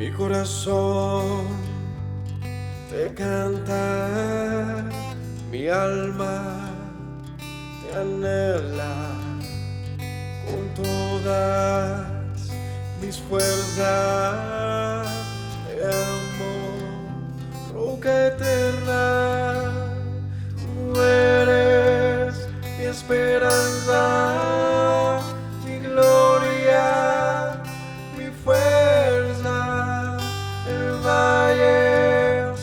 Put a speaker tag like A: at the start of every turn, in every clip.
A: Mi corazón te canta, mi alma te anhela con todas mis fuerzas. Te amo, roca eterna, tú eres mi esperanza, mi gloria, mi fuerza. En valles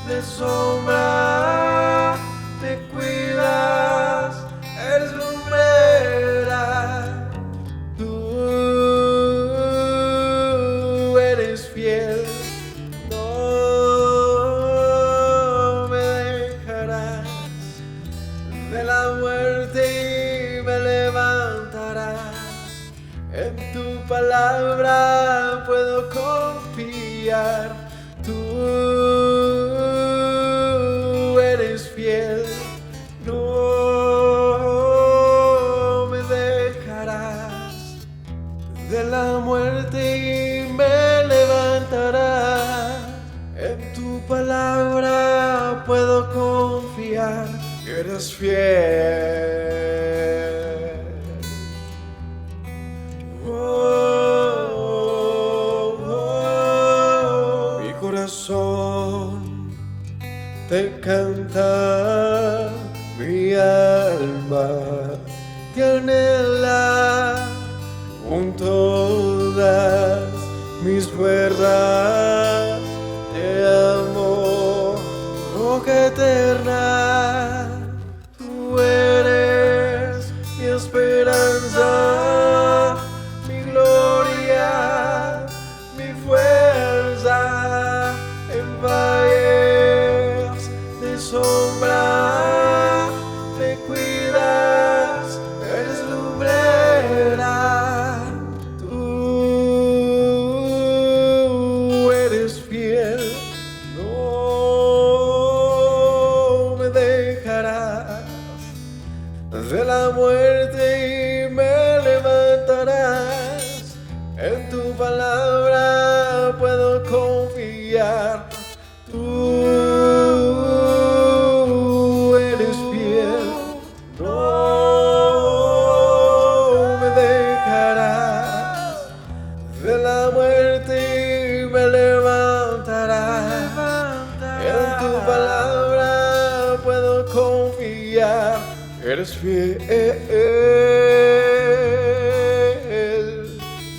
A: de sombra me cuidas, eres lumbrera. Tú eres fiel, no me dejarás. De la muerte me levantarás. En tu palabra puedo confiar. Tú eres fiel, no me dejarás. De la muerte me levantarás. En tu palabra puedo confiar. Eres fiel. Mi corazón te canta, mi alma te anhela con todas mis fuerzas. Te amo, roca eterna, tú eres mi esperanza, mi gloria, mi fuerza. En valles de sombra me cuidas, eres lumbrera. Tú eres fiel, no me dejarás. De la muerte me levantarás. En tu palabra puedo confiar. Tú eres fiel, no me dejarás. De la muerte me levantarás. En tu palabra puedo confiar. Eres fiel,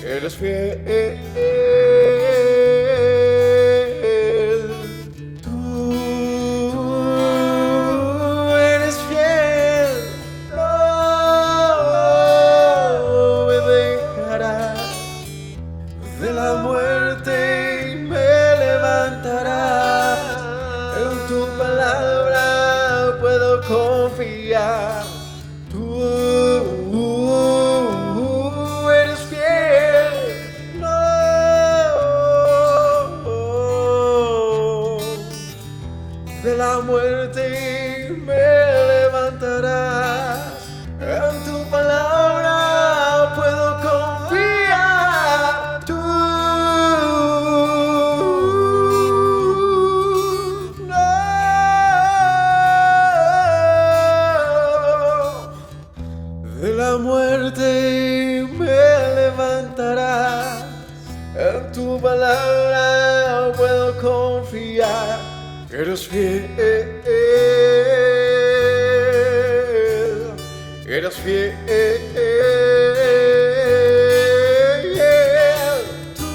A: eres fiel. Tú eres fiel, no me dejarás. De la muerte me levantarás. En tu palabra puedo confiar. Tú eres fiel, no. De la muerte me levantarás. En tu palabra puedo confiar. Tú no. De la muerte me levantarás. En tu palabra puedo confiar. Eres fiel, eres fiel. Tú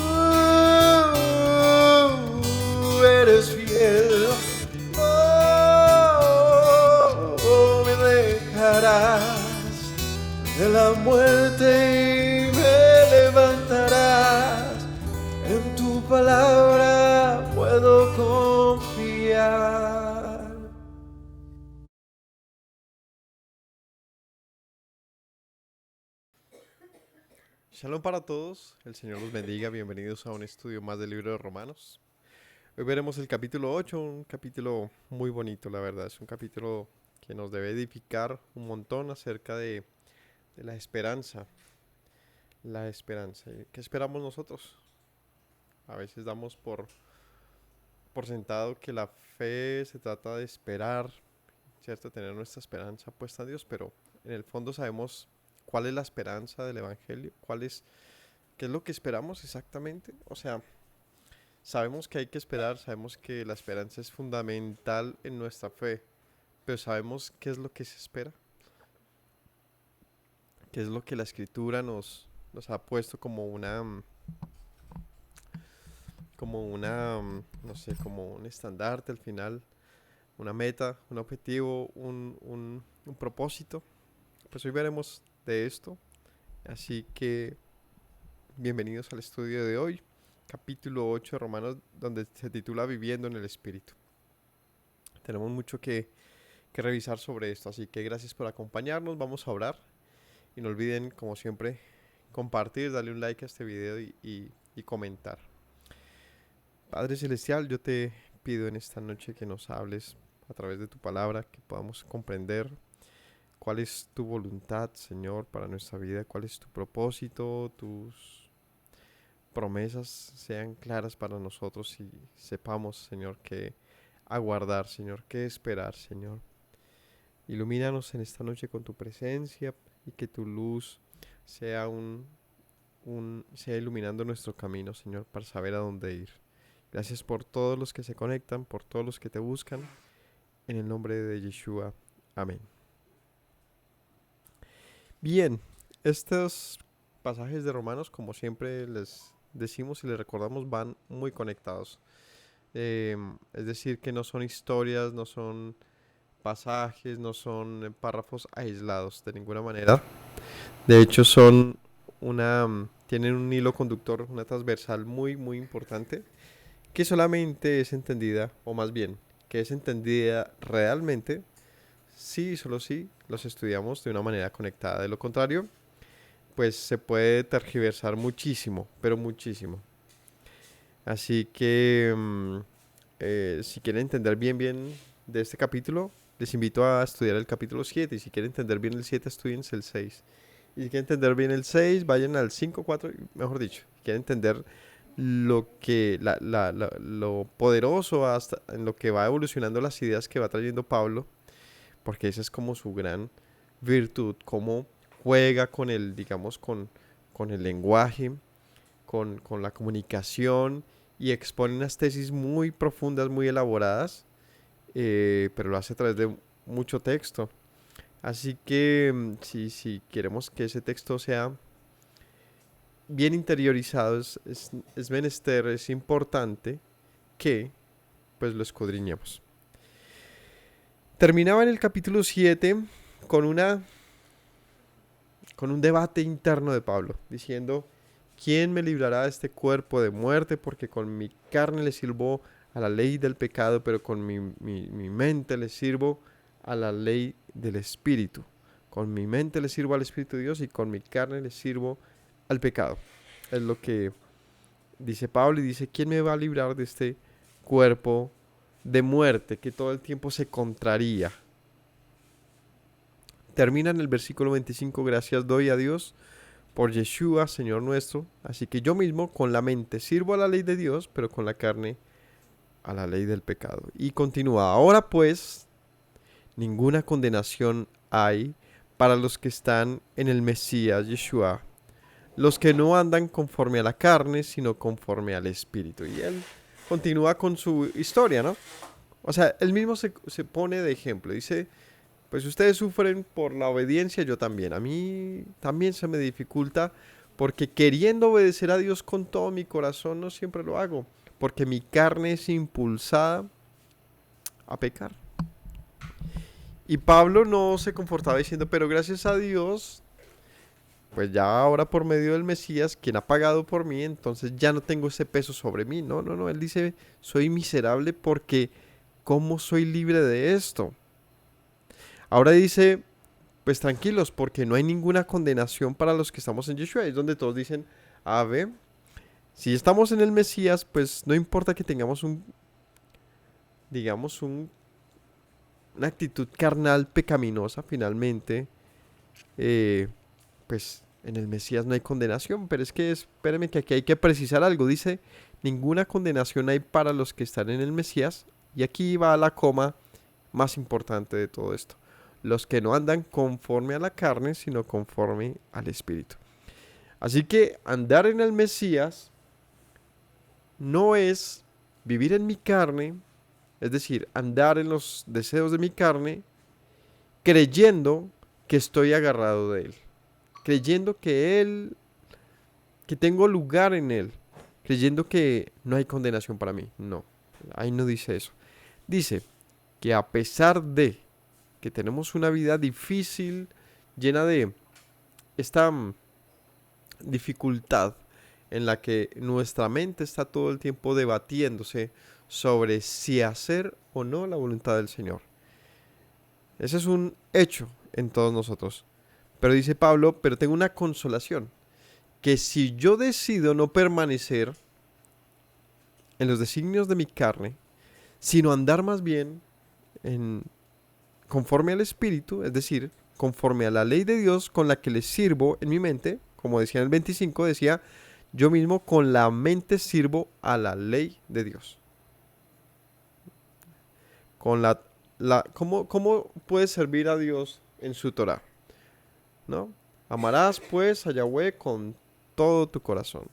A: eres fiel, no me dejarás. De la muerte me levantarás. En tu palabra puedo confiar.
B: Shalom para todos, el Señor los bendiga, bienvenidos a un estudio más del libro de Romanos. Hoy veremos el capítulo 8, un capítulo muy bonito, la verdad, es un capítulo que nos debe edificar un montón acerca de la esperanza. ¿Qué esperamos nosotros? A veces damos por sentado que la fe se trata de esperar, ¿cierto? Tener nuestra esperanza puesta en Dios, pero en el fondo sabemos cuál es la esperanza del Evangelio, qué es lo que esperamos exactamente. O sea, sabemos que hay que esperar, sabemos que la esperanza es fundamental en nuestra fe, pero sabemos qué es lo que se espera, qué es lo que la Escritura nos ha puesto no sé, como un estandarte al final, una meta, un objetivo, un propósito. Pues hoy veremos de esto, así que bienvenidos al estudio de hoy, capítulo 8 de Romanos, donde se titula Viviendo en el Espíritu. Tenemos mucho que revisar sobre esto, así que gracias por acompañarnos, vamos a orar y no olviden, como siempre, compartir, darle un like a este video y comentar. Padre Celestial, yo te pido en esta noche que nos hables a través de tu palabra, que podamos comprender cuál es tu voluntad, Señor, para nuestra vida, cuál es tu propósito, tus promesas sean claras para nosotros y sepamos, Señor, qué aguardar, Señor, qué esperar, Señor. Ilumínanos en esta noche con tu presencia y que tu luz sea sea iluminando nuestro camino, Señor, para saber a dónde ir. Gracias por todos los que se conectan, por todos los que te buscan. En el nombre de Yeshua. Amén. Bien, estos pasajes de Romanos, como siempre les decimos y les recordamos, van muy conectados. Es decir, que no son historias, no son pasajes, no son párrafos aislados de ninguna manera. De hecho, tienen un hilo conductor, una transversal muy, muy importante, que solamente es entendida, o más bien, que es entendida realmente si, solo si, los estudiamos de una manera conectada. De lo contrario, pues se puede tergiversar muchísimo, pero muchísimo. Así que, si quieren entender bien de este capítulo, les invito a estudiar el capítulo 7. Y si quieren entender bien el 7, estudiense el 6. Y si quieren entender bien el 6, vayan al 5, 4, mejor dicho. Si quieren entender lo poderoso hasta en lo que va evolucionando las ideas que va trayendo Pablo, porque esa es como su gran virtud, cómo juega con el, digamos, con el lenguaje, con la comunicación y expone unas tesis muy profundas, muy elaboradas, pero lo hace a través de mucho texto. Así que si queremos que ese texto sea bien interiorizado, es menester, es importante que pues lo escudriñemos. Terminaba en el capítulo 7 con un debate interno de Pablo, diciendo: ¿quién me librará de este cuerpo de muerte? Porque con mi carne le sirvo a la ley del pecado, pero con mi mente le sirvo a la ley del Espíritu. Con mi mente le sirvo al Espíritu de Dios y con mi carne le sirvo al pecado. Es lo que dice Pablo, y dice: ¿quién me va a librar de este cuerpo de muerte que todo el tiempo se contraría? Termina en el versículo 25: gracias doy a Dios por Yeshua, Señor nuestro. Así que yo mismo con la mente sirvo a la ley de Dios, pero con la carne a la ley del pecado. Y continúa: ahora pues, ninguna condenación hay para los que están en el Mesías Yeshua, los que no andan conforme a la carne, sino conforme al Espíritu. Y él continúa con su historia, ¿no? O sea, él mismo se pone de ejemplo. Dice: pues ustedes sufren por la obediencia, yo también. A mí también se me dificulta, porque queriendo obedecer a Dios con todo mi corazón, no siempre lo hago, porque mi carne es impulsada a pecar. Y Pablo no se confortaba diciendo: pero gracias a Dios, pues ya ahora por medio del Mesías, quien ha pagado por mí, entonces ya no tengo ese peso sobre mí. No, él dice: soy miserable porque ¿cómo soy libre de esto? Ahora dice: pues tranquilos, porque no hay ninguna condenación para los que estamos en Yeshua. Es donde todos dicen: a ver, si estamos en el Mesías, pues no importa que tengamos digamos, una actitud carnal pecaminosa, finalmente, pues en el Mesías no hay condenación, pero es que espérame que aquí hay que precisar algo. Dice, ninguna condenación hay para los que están en el Mesías. Y aquí va la coma más importante de todo esto. Los que no andan conforme a la carne, sino conforme al Espíritu. Así que andar en el Mesías no es vivir en mi carne, es decir, andar en los deseos de mi carne, creyendo que estoy agarrado de Él, creyendo que tengo lugar en Él, creyendo que no hay condenación para mí. No, ahí no dice eso. Dice que a pesar de que tenemos una vida difícil, llena de esta dificultad en la que nuestra mente está todo el tiempo debatiéndose sobre si hacer o no la voluntad del Señor. Ese es un hecho en todos nosotros. Pero dice Pablo, pero tengo una consolación, que si yo decido no permanecer en los designios de mi carne, sino andar más bien conforme al Espíritu, es decir, conforme a la ley de Dios con la que le sirvo en mi mente, como decía en el 25, decía, yo mismo con la mente sirvo a la ley de Dios. ¿Cómo puedes servir a Dios en su Torah? ¿No? Amarás pues a Yahweh con todo tu corazón,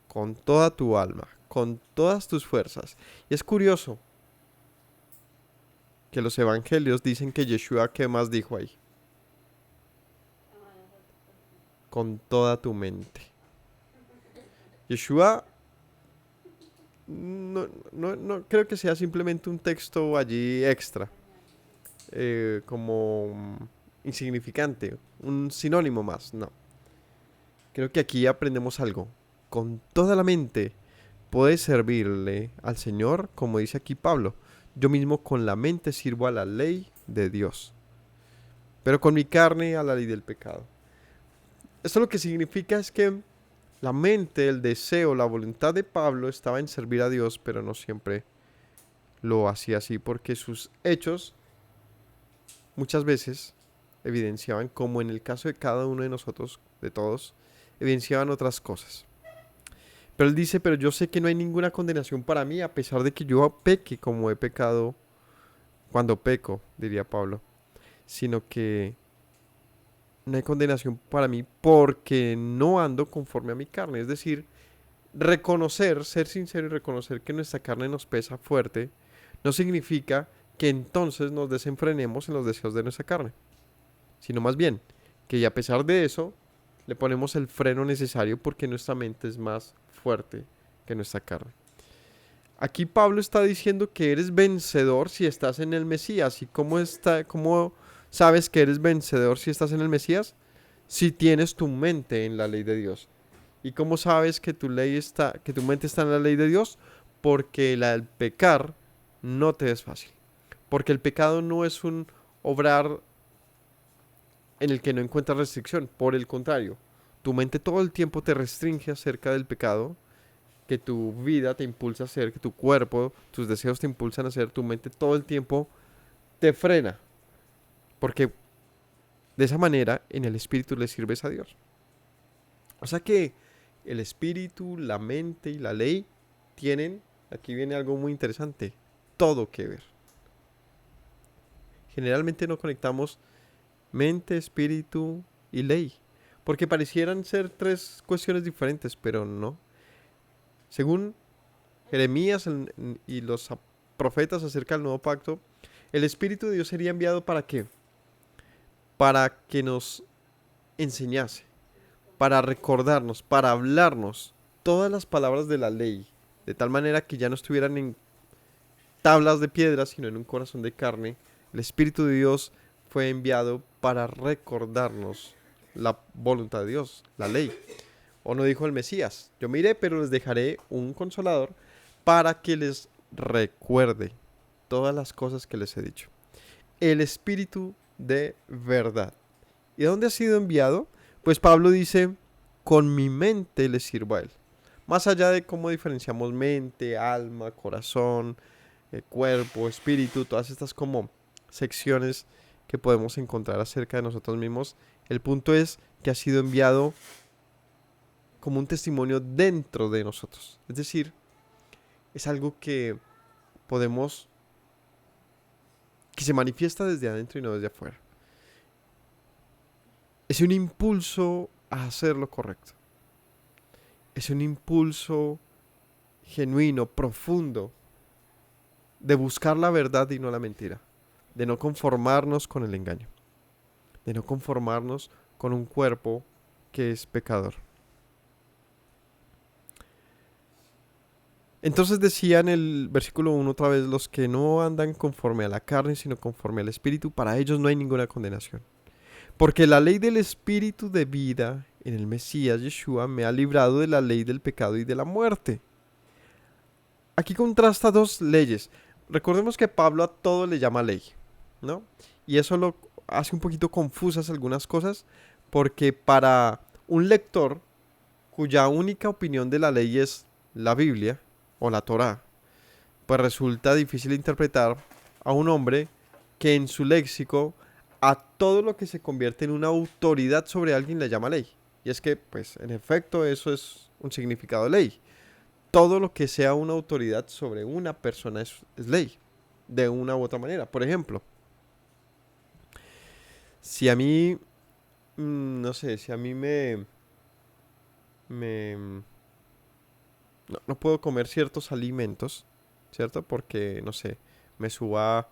B: con toda tu alma, con todas tus fuerzas. Y es curioso que los evangelios dicen que Yeshua, ¿qué más dijo ahí? Con toda tu mente. Yeshua no creo que sea simplemente un texto allí extra, como insignificante, un sinónimo más, no. Creo que aquí aprendemos algo. Con toda la mente puedes servirle al Señor, como dice aquí Pablo. Yo mismo con la mente sirvo a la ley de Dios, pero con mi carne a la ley del pecado. Esto lo que significa es que la mente, el deseo, la voluntad de Pablo estaba en servir a Dios, pero no siempre lo hacía así, porque sus hechos muchas veces evidenciaban, como en el caso de cada uno de nosotros, de todos, evidenciaban otras cosas. Pero él dice, pero yo sé que no hay ninguna condenación para mí, a pesar de que yo peque como he pecado cuando peco, diría Pablo, sino que no hay condenación para mí porque no ando conforme a mi carne. Es decir, reconocer, ser sincero y reconocer que nuestra carne nos pesa fuerte, no significa que entonces nos desenfrenemos en los deseos de nuestra carne, sino más bien que a pesar de eso le ponemos el freno necesario porque nuestra mente es más fuerte que nuestra carne. Aquí Pablo está diciendo que eres vencedor si estás en el Mesías. ¿Y cómo sabes que eres vencedor si estás en el Mesías? Si tienes tu mente en la ley de Dios. ¿Y cómo sabes que tu mente está en la ley de Dios? Porque el pecar no te es fácil. Porque el pecado no es un obrar en el que no encuentras restricción. Por el contrario, tu mente todo el tiempo te restringe acerca del pecado que tu vida te impulsa a hacer, que tu cuerpo, tus deseos te impulsan a hacer, tu mente todo el tiempo te frena. Porque de esa manera en el espíritu le sirves a Dios. O sea que el espíritu, la mente y la ley tienen, aquí viene algo muy interesante, todo que ver. Generalmente no conectamos mente, espíritu y ley, porque parecieran ser tres cuestiones diferentes, pero no. Según Jeremías y los profetas acerca del nuevo pacto, el Espíritu de Dios sería enviado ¿para qué? Para que nos enseñase, para recordarnos, para hablarnos todas las palabras de la ley, de tal manera que ya no estuvieran en tablas de piedra, sino en un corazón de carne. El Espíritu de Dios fue enviado para recordarnos la voluntad de Dios, la ley. ¿O no dijo el Mesías? Yo me iré, pero les dejaré un consolador para que les recuerde todas las cosas que les he dicho. El Espíritu de verdad. ¿Y de dónde ha sido enviado? Pues Pablo dice, con mi mente le sirvo a él. Más allá de cómo diferenciamos mente, alma, corazón, cuerpo, espíritu, todas estas como secciones que podemos encontrar acerca de nosotros mismos, el punto es que ha sido enviado como un testimonio dentro de nosotros. Es decir, es algo que podemos, que se manifiesta desde adentro y no desde afuera. Es un impulso a hacer lo correcto. Es un impulso genuino, profundo, de buscar la verdad y no la mentira. De no conformarnos con el engaño. De no conformarnos con un cuerpo que es pecador. Entonces decía en el versículo 1 otra vez, los que no andan conforme a la carne, sino conforme al Espíritu, para ellos no hay ninguna condenación. Porque la ley del Espíritu de vida en el Mesías Yeshua me ha librado de la ley del pecado y de la muerte. Aquí contrasta dos leyes. Recordemos que Pablo a todo le llama ley, ¿no? Y eso lo hace un poquito confusas algunas cosas, porque para un lector cuya única opinión de la ley es la Biblia o la Torá, pues resulta difícil interpretar a un hombre que en su léxico a todo lo que se convierte en una autoridad sobre alguien le llama ley. Y es que, pues, en efecto, eso es un significado de ley. Todo lo que sea una autoridad sobre una persona es ley, de una u otra manera. Por ejemplo, si a mí, no sé, si a mí me no puedo comer ciertos alimentos, ¿cierto? Porque, no sé, me suba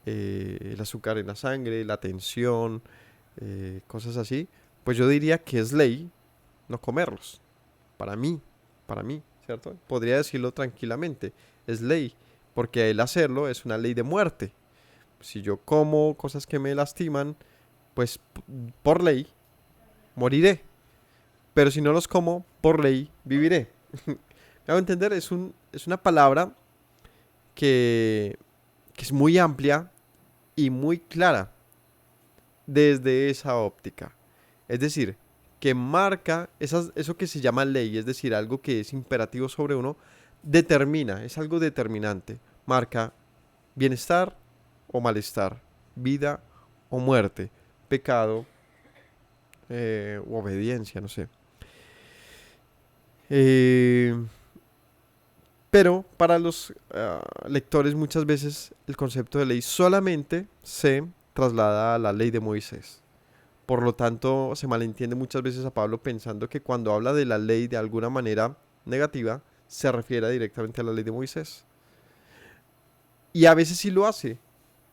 B: el azúcar en la sangre, la tensión, cosas así, pues yo diría que es ley no comerlos. Para mí, ¿cierto? Podría decirlo tranquilamente, es ley, porque el hacerlo es una ley de muerte. Si yo como cosas que me lastiman, pues por ley moriré. Pero si no los como, por ley viviré. ¿Me hago entender? Es una palabra que es muy amplia y muy clara desde esa óptica. Es decir, que marca eso que se llama ley, es decir, algo que es imperativo sobre uno, determina, es algo determinante. Marca bienestar o malestar, vida o muerte, pecado u obediencia, no sé. Pero para los lectores muchas veces el concepto de ley solamente se traslada a la ley de Moisés. Por lo tanto, se malentiende muchas veces a Pablo pensando que cuando habla de la ley de alguna manera negativa, se refiere directamente a la ley de Moisés. Y a veces sí lo hace,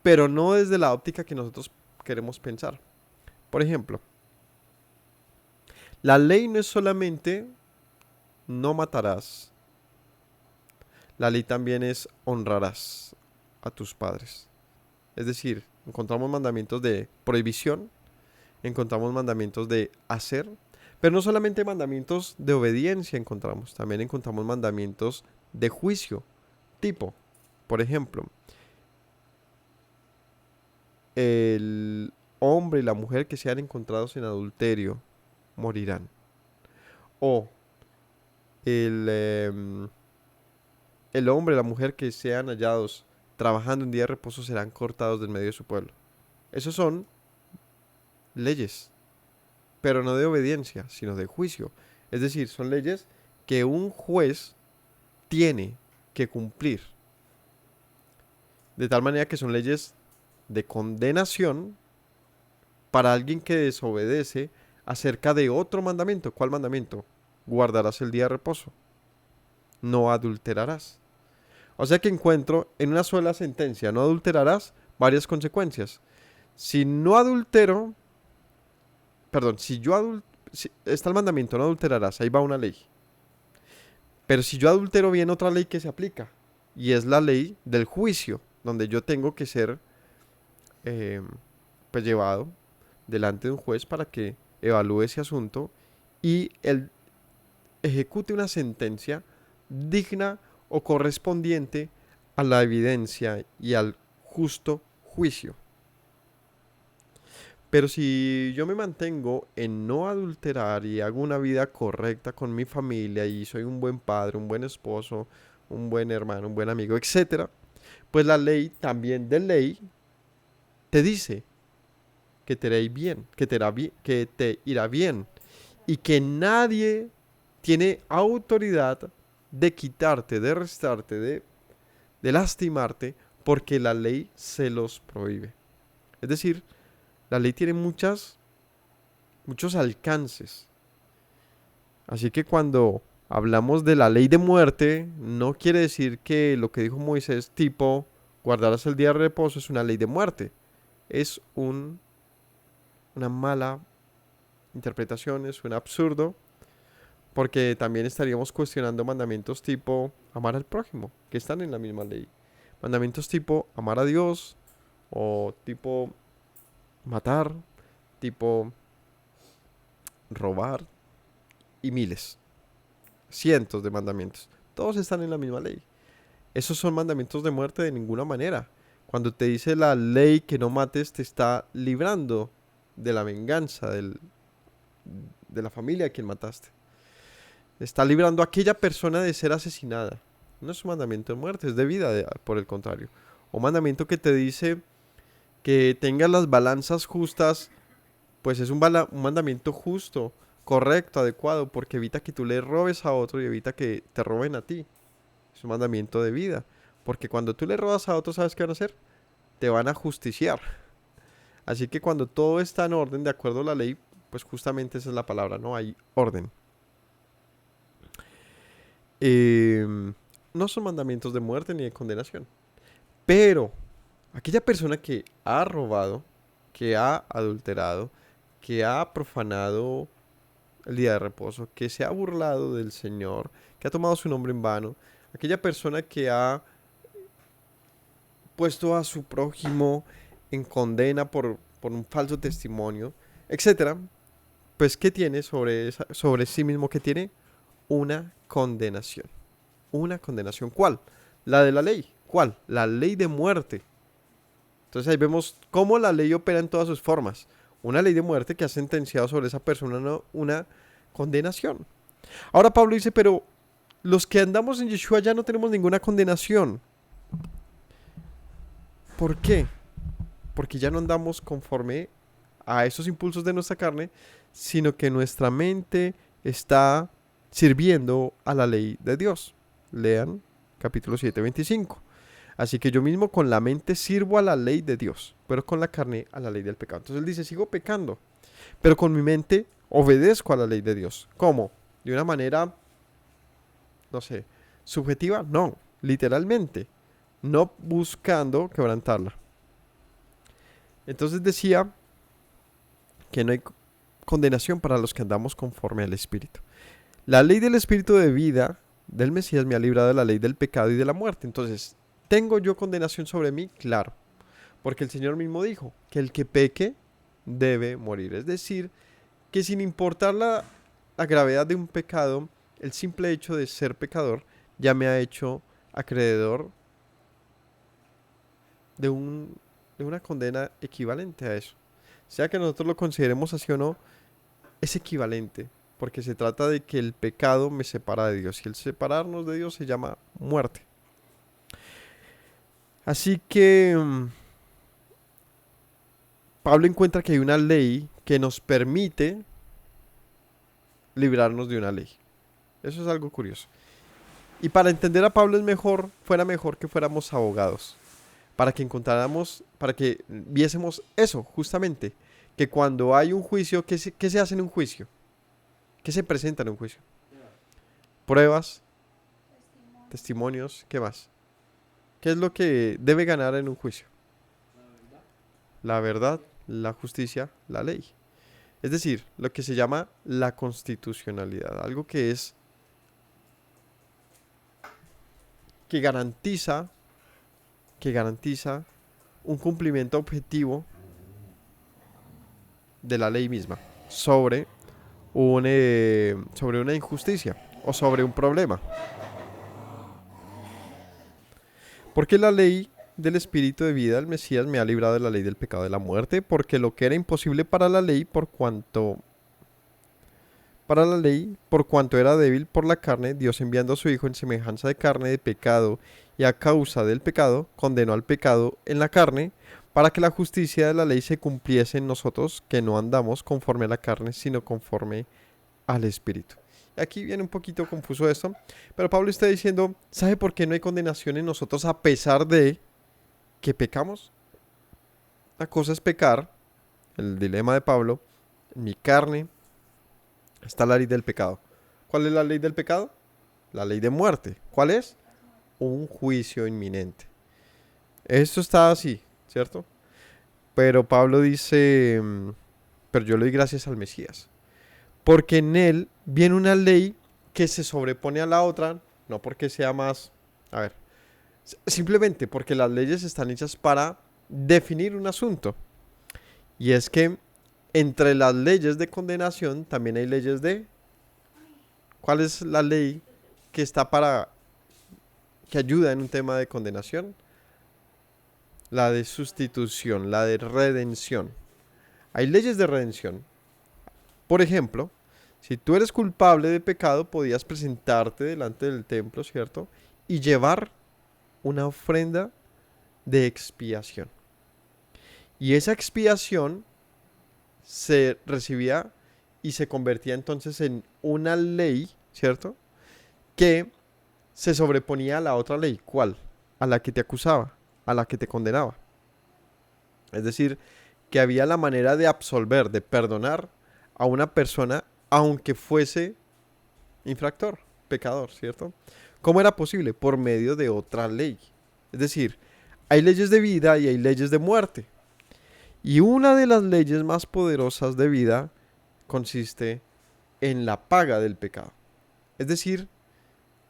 B: pero no desde la óptica que nosotros queremos pensar. Por ejemplo, la ley no es solamente no matarás. La ley también es honrarás a tus padres. Es decir, encontramos mandamientos de prohibición, encontramos mandamientos de hacer, pero no solamente mandamientos de obediencia encontramos, también encontramos mandamientos de juicio, tipo, por ejemplo, el hombre y la mujer que sean encontrados en adulterio morirán. O el hombre y la mujer que sean hallados trabajando en día de reposo serán cortados del medio de su pueblo. Esos son leyes, pero no de obediencia, sino de juicio. Es decir, son leyes que un juez tiene que cumplir. De tal manera que son leyes de condenación para alguien que desobedece acerca de otro mandamiento. ¿Cuál mandamiento? Guardarás el día de reposo. No adulterarás. O sea que encuentro en una sola sentencia, no adulterarás, varias consecuencias. Si no adultero, perdón, si está el mandamiento, no adulterarás, ahí va una ley. Pero si yo adultero, viene otra ley que se aplica, y es la ley del juicio, donde yo tengo que ser pues llevado delante de un juez para que evalúe ese asunto y él ejecute una sentencia digna o correspondiente a la evidencia y al justo juicio. Pero si yo me mantengo en no adulterar y hago una vida correcta con mi familia y soy un buen padre, un buen esposo, un buen hermano, un buen amigo, etcétera, pues la ley también de ley te dice que te irá bien, que te irá bien, y que nadie tiene autoridad de quitarte, de restarte, de lastimarte, porque la ley se los prohíbe. Es decir, la ley tiene muchos alcances. Así que cuando hablamos de la ley de muerte, no quiere decir que lo que dijo Moisés, tipo, guardarás el día de reposo, es una ley de muerte. Es una mala interpretación, es un absurdo, porque también estaríamos cuestionando mandamientos tipo amar al prójimo, que están en la misma ley. Mandamientos tipo amar a Dios, o tipo matar, tipo robar, y miles, cientos de mandamientos. Todos están en la misma ley. Esos son mandamientos de muerte de ninguna manera. Cuando te dice la ley que no mates, te está librando de la venganza de la familia a quien mataste. Está librando a aquella persona de ser asesinada. No es un mandamiento de muerte, es de vida, por el contrario. Un mandamiento que te dice que tengas las balanzas justas, pues es un mandamiento justo, correcto, adecuado, porque evita que tú le robes a otro y evita que te roben a ti. Es un mandamiento de vida, porque cuando tú le robas a otro, ¿sabes qué van a hacer? Te van a justiciar. Así que cuando todo está en orden, de acuerdo a la ley, pues justamente esa es la palabra, ¿no? Hay orden. No son mandamientos de muerte ni de condenación. Pero aquella persona que ha robado, que ha adulterado, que ha profanado el día de reposo, que se ha burlado del Señor, que ha tomado su nombre en vano, aquella persona que ha puesto a su prójimo en condena por un falso testimonio, etcétera, pues ¿qué tiene sobre sí mismo? ¿Qué tiene? Una condenación. Una condenación. ¿Cuál? La de la ley. ¿Cuál? La ley de muerte. Entonces ahí vemos cómo la ley opera en todas sus formas. Una ley de muerte que ha sentenciado sobre esa persona una condenación. Ahora Pablo dice, pero los que andamos en Yeshua ya no tenemos ninguna condenación. ¿Por qué? Porque ya no andamos conforme a esos impulsos de nuestra carne, sino que nuestra mente está sirviendo a la ley de Dios. Lean capítulo 7, 25. Así que yo mismo con la mente sirvo a la ley de Dios, pero con la carne a la ley del pecado. Entonces él dice, sigo pecando, pero con mi mente obedezco a la ley de Dios. ¿Cómo? De una manera, no sé, subjetiva, no, literalmente, no buscando quebrantarla. Entonces decía que no hay condenación para los que andamos conforme al Espíritu. La ley del Espíritu de vida del Mesías me ha librado de la ley del pecado y de la muerte. Entonces, ¿tengo yo condenación sobre mí? Claro, porque el Señor mismo dijo que el que peque debe morir. Es decir, que sin importar la gravedad de un pecado, el simple hecho de ser pecador ya me ha hecho acreedor de una condena equivalente a eso. Sea que nosotros lo consideremos así o no, es equivalente, porque se trata de que el pecado me separa de Dios, y el separarnos de Dios se llama muerte. Así que Pablo encuentra que hay una ley que nos permite librarnos de una ley. Eso es algo curioso. Y para entender a Pablo fuera mejor que fuéramos abogados, para que viésemos eso, justamente, que cuando hay un juicio, ¿qué se hace en un juicio? ¿Qué se presenta en un juicio? Pruebas, testimonios, ¿qué más? ¿Qué es lo que debe ganar en un juicio? La verdad, la justicia, la ley. Es decir, lo que se llama la constitucionalidad, algo que garantiza un cumplimiento objetivo de la ley misma sobre una injusticia o sobre un problema. Porque la ley del Espíritu de vida del Mesías me ha librado de la ley del pecado y de la muerte, porque lo que era imposible para la ley, por cuanto era débil por la carne, Dios enviando a su Hijo en semejanza de carne de pecado y a causa del pecado, condenó al pecado en la carne, para que la justicia de la ley se cumpliese en nosotros, que no andamos conforme a la carne, sino conforme al Espíritu. Aquí viene un poquito confuso esto, pero Pablo está diciendo, ¿sabe por qué no hay condenación en nosotros a pesar de que pecamos? La cosa es pecar, el dilema de Pablo, en mi carne está la ley del pecado. ¿Cuál es la ley del pecado? La ley de muerte. ¿Cuál es? Un juicio inminente. Esto está así, ¿cierto? Pero Pablo dice, pero yo le doy gracias al Mesías, porque en él viene una ley que se sobrepone a la otra, no porque sea más, a ver, simplemente porque las leyes están hechas para definir un asunto. Y es que entre las leyes de condenación también hay leyes de... ¿Cuál es la ley que está para... que ayuda en un tema de condenación? La de sustitución, la de redención. Hay leyes de redención. Por ejemplo, si tú eres culpable de pecado, podías presentarte delante del templo, ¿cierto? Y llevar una ofrenda de expiación. Y esa expiación se recibía y se convertía entonces en una ley, ¿cierto? Que se sobreponía a la otra ley. ¿Cuál? A la que te acusaba, a la que te condenaba. Es decir, que había la manera de absolver, de perdonar a una persona aunque fuese infractor, pecador, ¿cierto? ¿Cómo era posible? Por medio de otra ley. Es decir, hay leyes de vida y hay leyes de muerte. Y una de las leyes más poderosas de vida consiste en la paga del pecado. Es decir,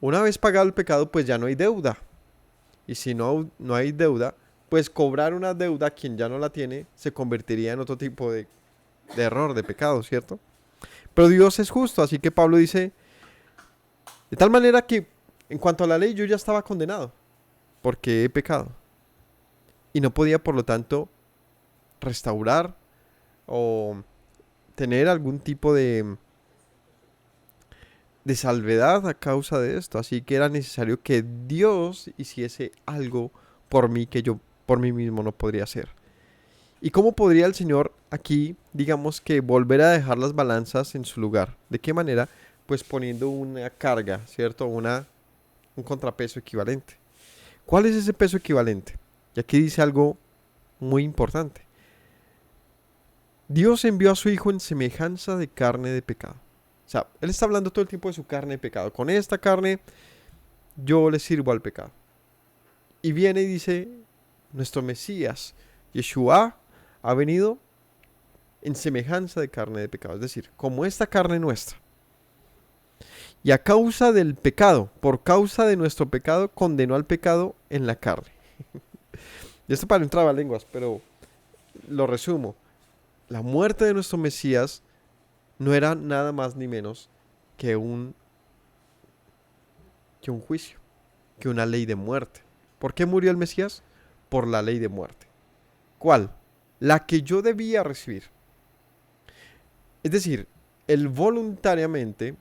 B: una vez pagado el pecado, pues ya no hay deuda. Y si no hay deuda, pues cobrar una deuda a quien ya no la tiene se convertiría en otro tipo de error, de pecado, ¿cierto? Pero Dios es justo, así que Pablo dice, de tal manera que en cuanto a la ley yo ya estaba condenado, porque he pecado. Y no podía, por lo tanto, restaurar o tener algún tipo de salvedad a causa de esto. Así que era necesario que Dios hiciese algo por mí que yo por mí mismo no podría hacer. ¿Y cómo podría el Señor aquí, digamos que volver a dejar las balanzas en su lugar? ¿De qué manera? Pues poniendo una carga, ¿cierto? Un contrapeso equivalente. ¿Cuál es ese peso equivalente? Y aquí dice algo muy importante. Dios envió a su Hijo en semejanza de carne de pecado. O sea, Él está hablando todo el tiempo de su carne de pecado. Con esta carne yo le sirvo al pecado. Y viene y dice, nuestro Mesías, Yeshua, ha venido en semejanza de carne de pecado. Es decir, como esta carne nuestra. Y a causa del pecado, por causa de nuestro pecado, condenó al pecado en la carne. Y esto para un trabalenguas, pero lo resumo. La muerte de nuestro Mesías no era nada más ni menos que un juicio, que una ley de muerte. ¿Por qué murió el Mesías? Por la ley de muerte. ¿Cuál? La que yo debía recibir. Es decir, Él voluntariamente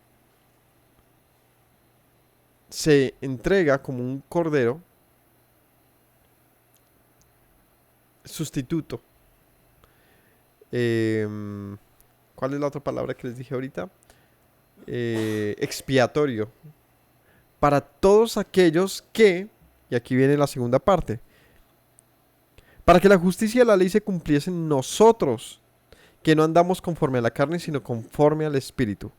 B: se entrega como un cordero sustituto. ¿Cuál es la otra palabra que les dije ahorita? Expiatorio. Para todos aquellos que, y aquí viene la segunda parte, para que la justicia de la ley se cumpliese en nosotros, que no andamos conforme a la carne, sino conforme al Espíritu.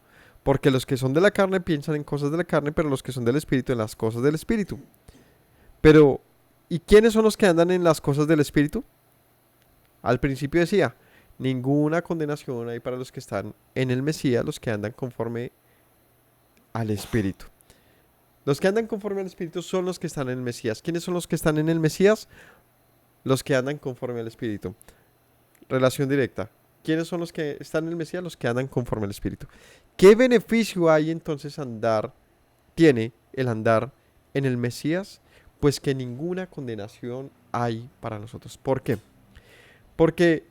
B: Porque los que son de la carne piensan en cosas de la carne, pero los que son del Espíritu en las cosas del Espíritu. Pero, ¿y quiénes son los que andan en las cosas del Espíritu? Al principio decía, ninguna condenación hay para los que están en el Mesías, los que andan conforme al Espíritu. Los que andan conforme al Espíritu son los que están en el Mesías. ¿Quiénes son los que están en el Mesías? Los que andan conforme al Espíritu. Relación directa. ¿Quiénes son los que están en el Mesías? Los que andan conforme al Espíritu. ¿Qué beneficio hay entonces tiene el andar en el Mesías? Pues que ninguna condenación hay para nosotros. ¿Por qué? Porque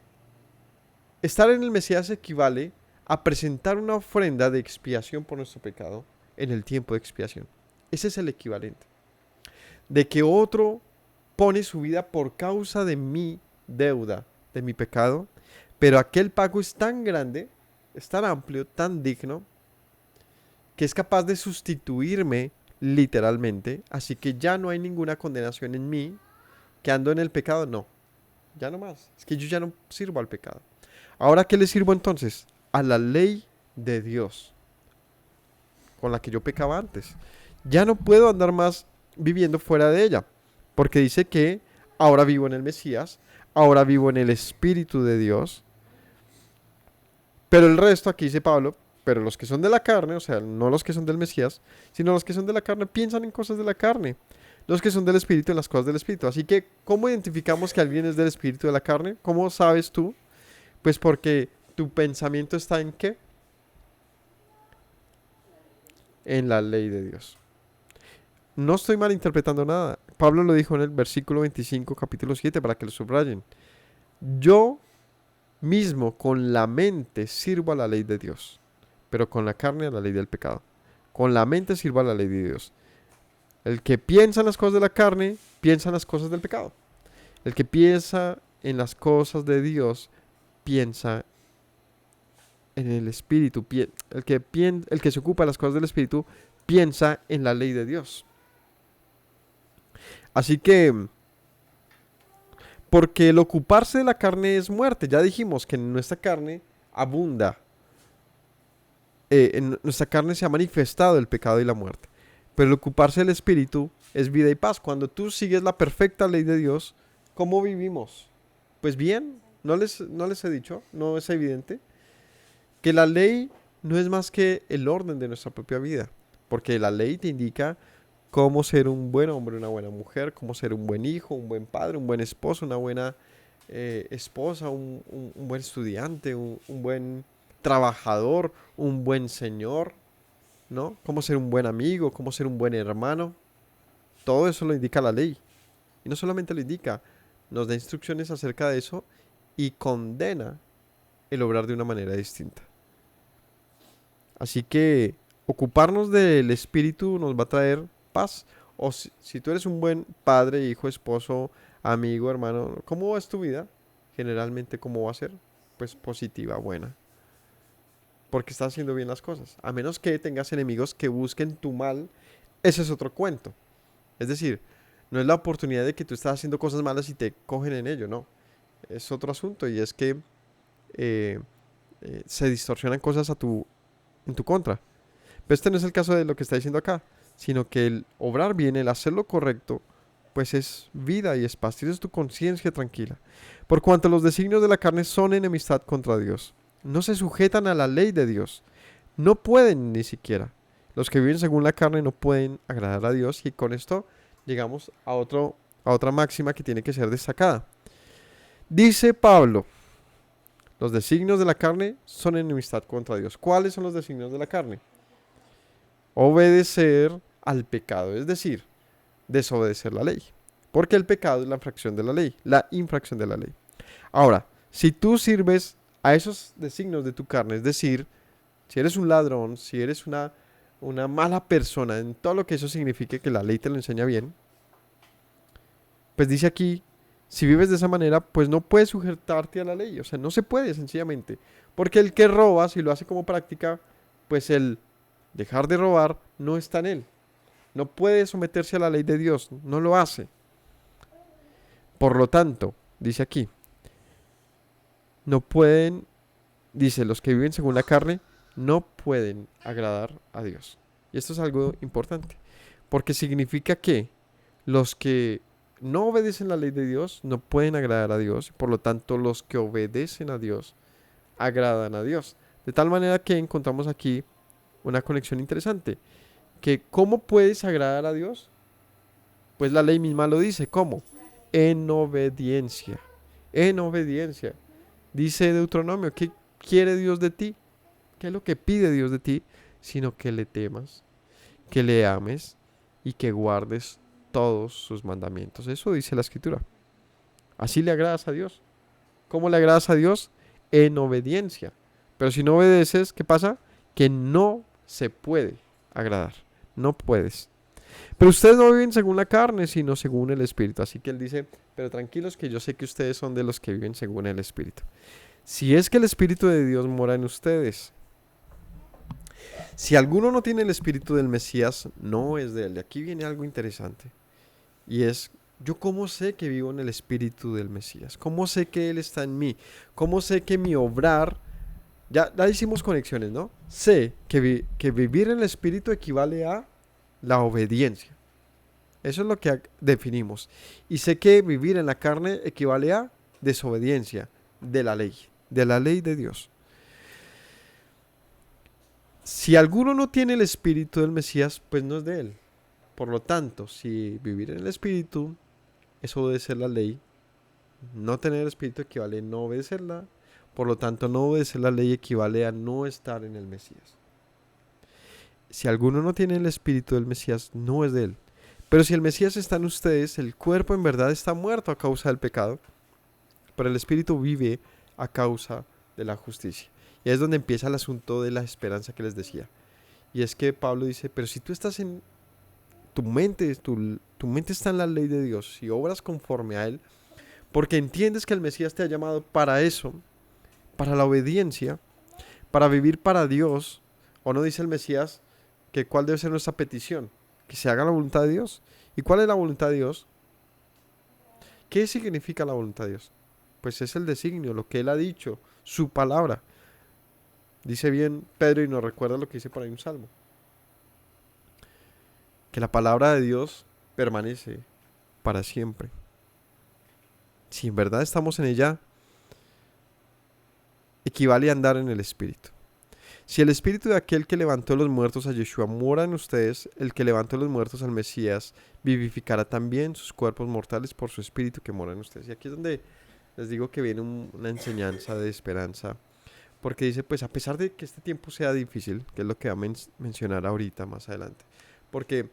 B: estar en el Mesías equivale a presentar una ofrenda de expiación por nuestro pecado en el tiempo de expiación. Ese es el equivalente. De que otro pone su vida por causa de mí deuda de mi pecado, pero aquel pago es tan grande, es tan amplio, tan digno, que es capaz de sustituirme literalmente, así que ya no hay ninguna condenación en mí, que ando en el pecado, no, ya no más, es que yo ya no sirvo al pecado. Ahora, ¿qué le sirvo entonces? A la ley de Dios, con la que yo pecaba antes. Ya no puedo andar más viviendo fuera de ella, porque dice que ahora vivo en el Mesías, ahora vivo en el Espíritu de Dios, pero el resto, aquí dice Pablo, pero los que son de la carne, o sea, no los que son del Mesías, sino los que son de la carne, piensan en cosas de la carne. Los que son del Espíritu, en las cosas del Espíritu. Así que, ¿cómo identificamos que alguien es del Espíritu de la carne? ¿Cómo sabes tú? Pues porque tu pensamiento está en ¿qué? En la ley de Dios. No estoy malinterpretando nada. Pablo lo dijo en el versículo 25, capítulo 7, para que lo subrayen. Yo mismo con la mente sirvo a la ley de Dios, pero con la carne a la ley del pecado. Con la mente sirvo a la ley de Dios. El que piensa en las cosas de la carne, piensa en las cosas del pecado. El que piensa en las cosas de Dios, piensa en el Espíritu. El que se ocupa de las cosas del Espíritu, piensa en la ley de Dios. Así que, porque el ocuparse de la carne es muerte. Ya dijimos que en nuestra carne abunda. En nuestra carne se ha manifestado el pecado y la muerte. Pero el ocuparse del Espíritu es vida y paz. Cuando tú sigues la perfecta ley de Dios, ¿cómo vivimos? Pues bien, no les he dicho, no es evidente, que la ley no es más que el orden de nuestra propia vida. Porque la ley te indica cómo ser un buen hombre, una buena mujer, cómo ser un buen hijo, un buen padre, un buen esposo, una buena esposa, un buen estudiante, un buen trabajador, un buen señor, ¿no? Cómo ser un buen amigo, cómo ser un buen hermano. Todo eso lo indica la ley. Y no solamente lo indica, nos da instrucciones acerca de eso y condena el obrar de una manera distinta. Así que ocuparnos del Espíritu nos va a traer paz. O si tú eres un buen padre, hijo, esposo, amigo, hermano, ¿cómo es tu vida? Generalmente, ¿cómo va a ser? Pues positiva, buena. Porque estás haciendo bien las cosas. A menos que tengas enemigos que busquen tu mal, ese es otro cuento. Es decir, no es la oportunidad de que tú estás haciendo cosas malas y te cogen en ello, no. Es otro asunto y es que se distorsionan cosas en tu contra. Pero este no es el caso de lo que está diciendo acá, sino que el obrar bien, el hacer lo correcto, pues es vida y es paz. Tienes tu conciencia tranquila. Por cuanto los designios de la carne son enemistad contra Dios. No se sujetan a la ley de Dios. No pueden ni siquiera. Los que viven según la carne no pueden agradar a Dios. Y con esto llegamos a otra máxima que tiene que ser destacada. Dice Pablo, los designios de la carne son enemistad contra Dios. ¿Cuáles son los designios de la carne? Obedecer al pecado, es decir, desobedecer la ley. Porque el pecado es la infracción de la ley, la infracción de la ley. Ahora, si tú sirves a esos designios de tu carne, es decir, si eres un ladrón, si eres una mala persona, en todo lo que eso signifique que la ley te lo enseña bien, pues dice aquí, si vives de esa manera, pues no puedes sujetarte a la ley, o sea, no se puede sencillamente, porque el que roba, si lo hace como práctica, pues el dejar de robar no está en él, no puede someterse a la ley de Dios, no lo hace. Por lo tanto, dice aquí, no pueden, dice, los que viven según la carne, no pueden agradar a Dios. Y esto es algo importante, porque significa que los que no obedecen la ley de Dios no pueden agradar a Dios. Por lo tanto, los que obedecen a Dios agradan a Dios. De tal manera que encontramos aquí una conexión interesante. Que ¿cómo puedes agradar a Dios? Pues la ley misma lo dice. ¿Cómo? En obediencia. En obediencia. Dice Deuteronomio, ¿qué quiere Dios de ti? ¿Qué es lo que pide Dios de ti? Sino que le temas, que le ames y que guardes todos sus mandamientos. Eso dice la Escritura. Así le agradas a Dios. ¿Cómo le agradas a Dios? En obediencia. Pero si no obedeces, ¿qué pasa? Que no se puede agradar. No puedes. Pero ustedes no viven según la carne, sino según el Espíritu. Así que él dice, pero tranquilos que yo sé que ustedes son de los que viven según el Espíritu. Si es que el Espíritu de Dios mora en ustedes. Si alguno no tiene el Espíritu del Mesías, no es de él. Y aquí viene algo interesante. Y es, ¿yo cómo sé que vivo en el Espíritu del Mesías? ¿Cómo sé que Él está en mí? ¿Cómo sé que mi obrar... Ya hicimos conexiones, ¿no? Sé que vivir en el Espíritu equivale a la obediencia. Eso es lo que definimos. Y sé que vivir en la carne equivale a desobediencia de la ley de Dios. Si alguno no tiene el Espíritu del Mesías, pues no es de Él. Por lo tanto, si vivir en el Espíritu es obedecer la ley, no tener el Espíritu equivale a no obedecerla. Por lo tanto, no obedecer la ley equivale a no estar en el Mesías. Si alguno no tiene el Espíritu del Mesías, no es de él. Pero si el Mesías está en ustedes, el cuerpo en verdad está muerto a causa del pecado, pero el Espíritu vive a causa de la justicia. Y es donde empieza el asunto de la esperanza que les decía. Y es que Pablo dice, pero si tú estás en tu mente está en la ley de Dios y obras conforme a Él, porque entiendes que el Mesías te ha llamado para eso, para la obediencia, para vivir para Dios. ¿O no dice el Mesías que cuál debe ser nuestra petición? Que se haga la voluntad de Dios. ¿Y cuál es la voluntad de Dios? ¿Qué significa la voluntad de Dios? Pues es el designio, lo que Él ha dicho, su palabra. Dice bien Pedro y nos recuerda lo que dice por ahí un salmo. Que la palabra de Dios permanece para siempre. Si en verdad estamos en ella, equivale a andar en el Espíritu. Si el Espíritu de aquel que levantó los muertos a Yeshua mora en ustedes, el que levantó los muertos al Mesías vivificará también sus cuerpos mortales por su Espíritu que mora en ustedes. Y aquí es donde les digo que viene una enseñanza de esperanza. Porque dice, pues a pesar de que este tiempo sea difícil, que es lo que va a mencionar ahorita más adelante. Porque,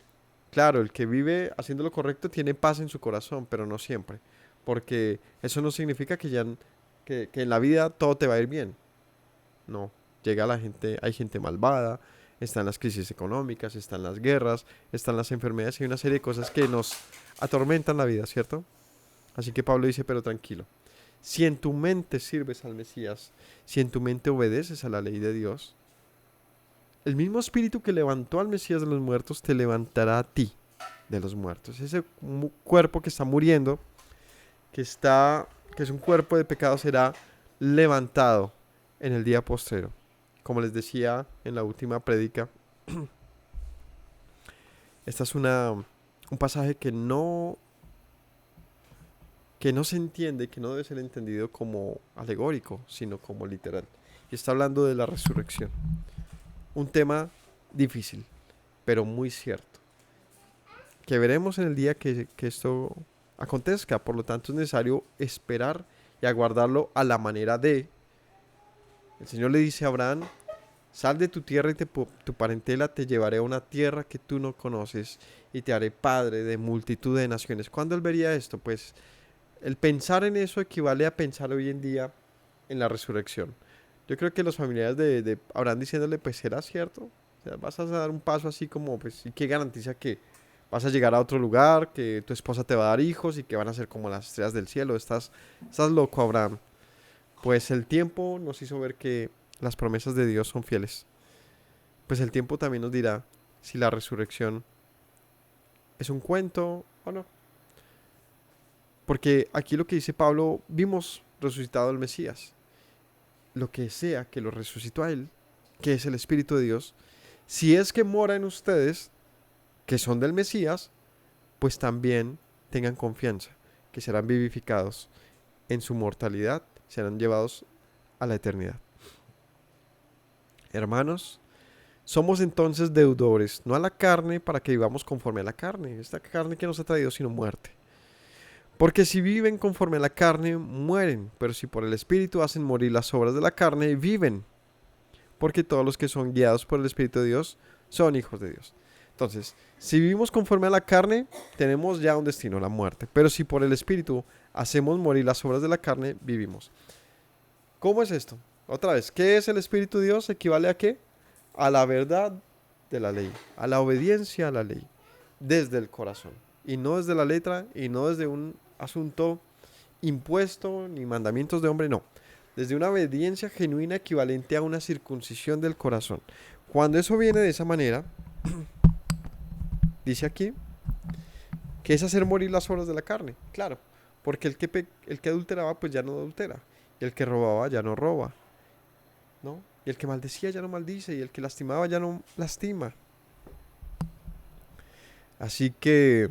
B: claro, el que vive haciendo lo correcto tiene paz en su corazón, pero no siempre. Porque eso no significa que en la vida todo te va a ir bien. No, llega la gente, hay gente malvada, están las crisis económicas, están las guerras, están las enfermedades y una serie de cosas que nos atormentan la vida, ¿cierto? Así que Pablo dice, pero tranquilo, si en tu mente sirves al Mesías, si en tu mente obedeces a la ley de Dios, el mismo espíritu que levantó al Mesías de los muertos te levantará a ti de los muertos. Ese cuerpo que está muriendo, que es un cuerpo de pecado, será levantado en el día postrero. Como les decía en la última prédica, este es un pasaje que no se entiende, que no debe ser entendido como alegórico, sino como literal. Y está hablando de la resurrección. Un tema difícil, pero muy cierto, que veremos en el día que esto acontezca. Por lo tanto, es necesario esperar y aguardarlo a la manera de... El Señor le dice a Abraham, sal de tu tierra y tu parentela, te llevaré a una tierra que tú no conoces y te haré padre de multitud de naciones. ¿Cuándo él vería esto? Pues el pensar en eso equivale a pensar hoy en día en la resurrección. Yo creo que los familiares de Abraham diciéndole, pues será cierto, o sea, vas a dar un paso así como, pues, ¿y qué garantiza que vas a llegar a otro lugar, que tu esposa te va a dar hijos y que van a ser como las estrellas del cielo? Estás loco, Abraham. Pues el tiempo nos hizo ver que las promesas de Dios son fieles. Pues el tiempo también nos dirá si la resurrección es un cuento o no. Porque aquí lo que dice Pablo, vimos resucitado al Mesías. Lo que sea que lo resucitó a él, que es el Espíritu de Dios, si es que mora en ustedes, que son del Mesías, pues también tengan confianza, que serán vivificados en su mortalidad, serán llevados a la eternidad. Hermanos, somos entonces deudores, no a la carne para que vivamos conforme a la carne, esta carne que nos ha traído sino muerte. Porque si viven conforme a la carne, mueren, pero si por el Espíritu hacen morir las obras de la carne, viven. Porque todos los que son guiados por el Espíritu de Dios son hijos de Dios. Entonces, si vivimos conforme a la carne, tenemos ya un destino, la muerte. Pero si por el Espíritu hacemos morir las obras de la carne, vivimos. ¿Cómo es esto? Otra vez, ¿qué es el Espíritu de Dios? ¿Equivale a qué? A la verdad de la ley, a la obediencia a la ley. desde el corazón. Y no desde la letra, y no desde un asunto impuesto, ni mandamientos de hombre, no. Desde una obediencia genuina equivalente a una circuncisión del corazón. Cuando eso viene de esa manera, dice aquí, que es hacer morir las obras de la carne. Claro, porque el que adulteraba, pues ya no adultera. Y el que robaba, ya no roba. ¿No? Y el que maldecía, ya no maldice. Y el que lastimaba, ya no lastima. Así que,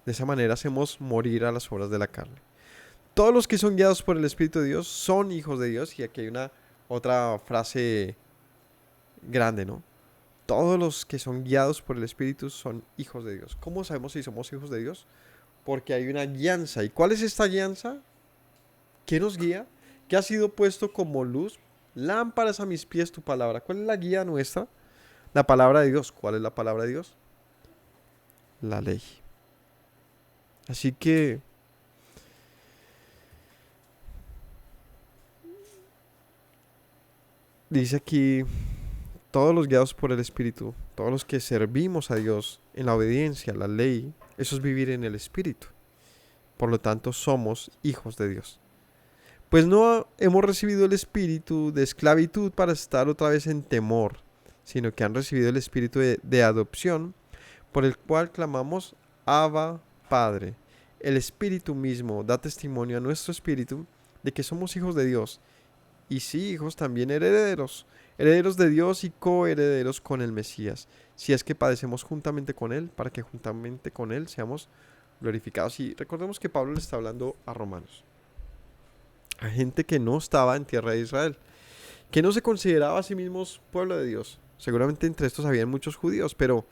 B: de esa manera hacemos morir a las obras de la carne. Todos los que son guiados por el Espíritu de Dios son hijos de Dios. Y aquí hay una otra frase grande, ¿no? Todos los que son guiados por el Espíritu son hijos de Dios. ¿Cómo sabemos si somos hijos de Dios? Porque hay una guianza. ¿Y cuál es esta guianza? ¿Qué nos guía? ¿Qué ha sido puesto como luz? Lámparas a mis pies tu palabra. ¿Cuál es la guía nuestra? La palabra de Dios. ¿Cuál es la palabra de Dios? La ley. Así que dice aquí, todos los guiados por el Espíritu, todos los que servimos a Dios en la obediencia a la ley, eso es vivir en el Espíritu. Por lo tanto, somos hijos de Dios. Pues no hemos recibido el espíritu de esclavitud para estar otra vez en temor, sino que han recibido el espíritu de adopción, por el cual clamamos, Abba, Padre. El Espíritu mismo da testimonio a nuestro espíritu de que somos hijos de Dios, y sí, hijos también herederos, herederos de Dios y coherederos con el Mesías, si es que padecemos juntamente con Él, para que juntamente con Él seamos glorificados. Y recordemos que Pablo le está hablando a romanos, a gente que no estaba en tierra de Israel, que no se consideraba a sí mismos pueblo de Dios. Seguramente entre estos habían muchos judíos, pero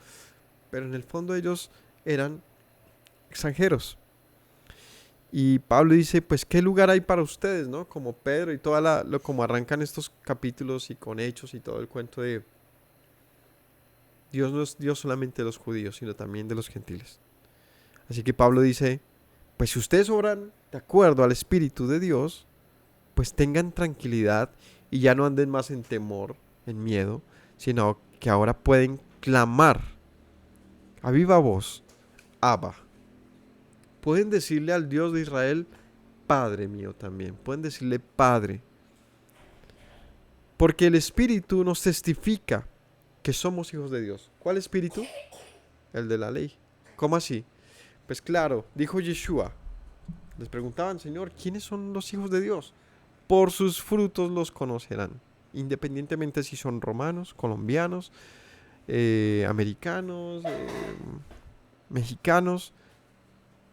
B: en el fondo ellos eran extranjeros. Y Pablo dice, pues qué lugar hay para ustedes, ¿no? Como Pedro y como arrancan estos capítulos y con hechos y todo el cuento de Dios no es Dios solamente de los judíos, sino también de los gentiles. Así que Pablo dice, pues si ustedes obran de acuerdo al Espíritu de Dios, pues tengan tranquilidad y ya no anden más en temor, en miedo, sino que ahora pueden clamar a viva voz, Abba. Pueden decirle al Dios de Israel, Padre mío también. Pueden decirle Padre. Porque el Espíritu nos testifica que somos hijos de Dios. ¿Cuál Espíritu? El de la ley. ¿Cómo así? Pues claro, dijo Yeshua. Les preguntaban, Señor, ¿quiénes son los hijos de Dios? Por sus frutos los conocerán. Independientemente si son romanos, colombianos, americanos, mexicanos,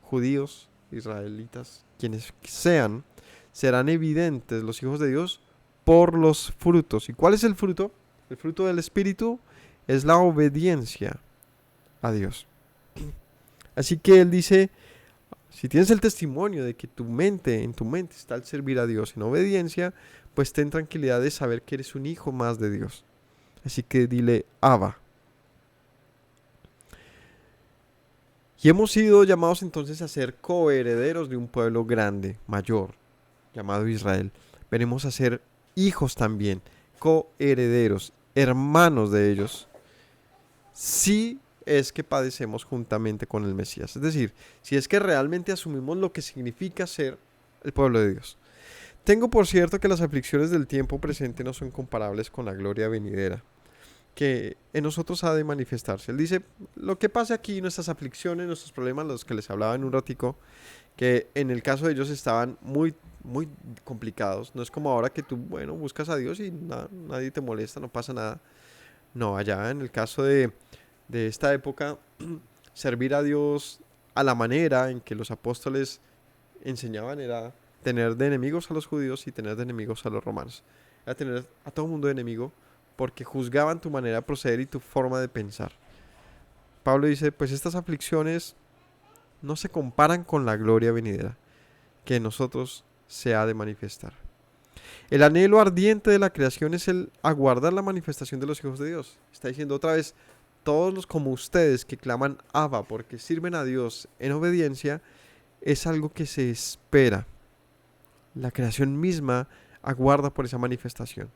B: judíos, israelitas, quienes sean, serán evidentes los hijos de Dios por los frutos. ¿Y cuál es el fruto? El fruto del Espíritu es la obediencia a Dios. Así que él dice, si tienes el testimonio de que en tu mente está el servir a Dios en obediencia, pues ten tranquilidad de saber que eres un hijo más de Dios. Así que dile, Abba. Y hemos sido llamados entonces a ser coherederos de un pueblo grande, mayor, llamado Israel. Venimos a ser hijos también, coherederos, hermanos de ellos, si es que padecemos juntamente con el Mesías. Es decir, si es que realmente asumimos lo que significa ser el pueblo de Dios. Tengo por cierto que las aflicciones del tiempo presente no son comparables con la gloria venidera, que en nosotros ha de manifestarse. Él dice, lo que pasa aquí, nuestras aflicciones, nuestros problemas, los que les hablaba en un ratico, que en el caso de ellos estaban muy, muy complicados. No es como ahora que tú, bueno, buscas a Dios y nadie te molesta, no pasa nada. No, allá en el caso de esta época, servir a Dios a la manera en que los apóstoles enseñaban era tener de enemigos a los judíos y tener de enemigos a los romanos. Era tener a todo el mundo de enemigo, porque juzgaban tu manera de proceder y tu forma de pensar. Pablo dice, pues estas aflicciones no se comparan con la gloria venidera, que en nosotros se ha de manifestar. El anhelo ardiente de la creación es el aguardar la manifestación de los hijos de Dios. Está diciendo otra vez, todos los como ustedes que claman Abba porque sirven a Dios en obediencia, es algo que se espera. La creación misma aguarda por esa manifestación.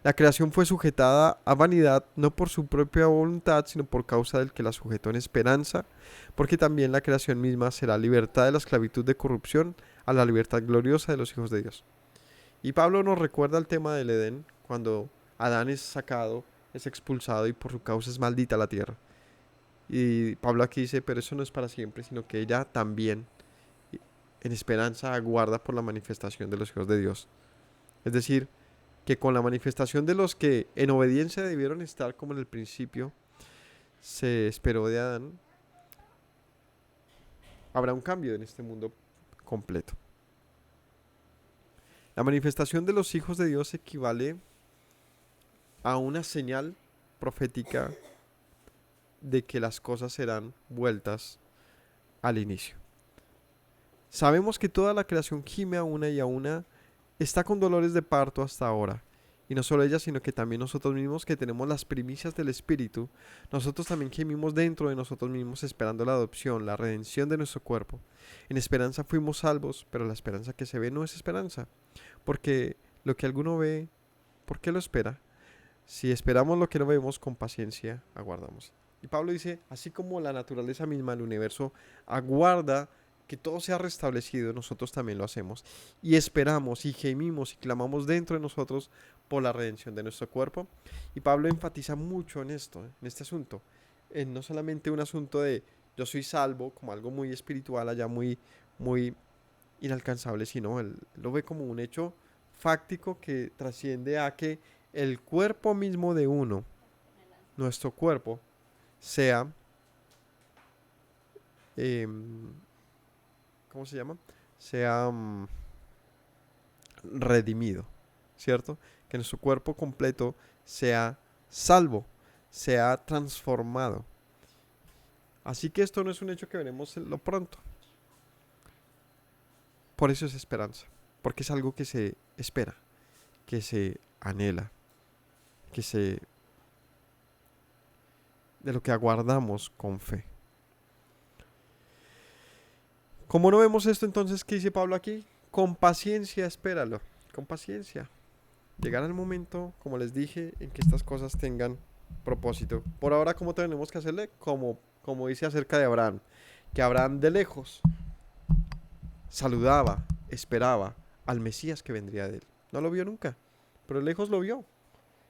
B: La creación fue sujetada a vanidad no por su propia voluntad, sino por causa del que la sujetó en esperanza, porque también la creación misma será libertad de la esclavitud de corrupción a la libertad gloriosa de los hijos de Dios. Y Pablo nos recuerda el tema del Edén, cuando Adán es sacado, es expulsado y por su causa es maldita la tierra. Y Pablo aquí dice, pero eso no es para siempre, sino que ella también, en esperanza, aguarda por la manifestación de los hijos de Dios. Es decir, que con la manifestación de los que en obediencia debieron estar como en el principio se esperó de Adán, habrá un cambio en este mundo completo. La manifestación de los hijos de Dios equivale a una señal profética de que las cosas serán vueltas al inicio. Sabemos que toda la creación gime a una y a una, está con dolores de parto hasta ahora. Y no solo ella, sino que también nosotros mismos que tenemos las primicias del Espíritu, nosotros también gemimos dentro de nosotros mismos esperando la adopción, la redención de nuestro cuerpo. En esperanza fuimos salvos, pero la esperanza que se ve no es esperanza. Porque lo que alguno ve, ¿por qué lo espera? Si esperamos lo que no vemos, con paciencia aguardamos. Y Pablo dice, así como la naturaleza misma del universo aguarda que todo sea restablecido, nosotros también lo hacemos. Y esperamos y gemimos y clamamos dentro de nosotros por la redención de nuestro cuerpo. Y Pablo enfatiza mucho en esto, en este asunto. No solamente un asunto de yo soy salvo, como algo muy espiritual, allá muy inalcanzable, sino él lo ve como un hecho fáctico que trasciende a que el cuerpo mismo de uno, nuestro cuerpo, sea ¿cómo se llama? Sea redimido, ¿cierto? Que nuestro cuerpo completo sea salvo, sea transformado. Así que esto no es un hecho que veremos lo pronto. Por eso es esperanza, porque es algo que se espera, que se anhela, de lo que aguardamos con fe. Como no vemos esto, entonces, ¿qué dice Pablo aquí? Con paciencia espéralo, con paciencia. Llegará el momento, como les dije, en que estas cosas tengan propósito. Por ahora, ¿cómo tenemos que hacerle? Como dice acerca de Abraham, que Abraham de lejos saludaba, esperaba al Mesías que vendría de él. No lo vio nunca, pero de lejos lo vio.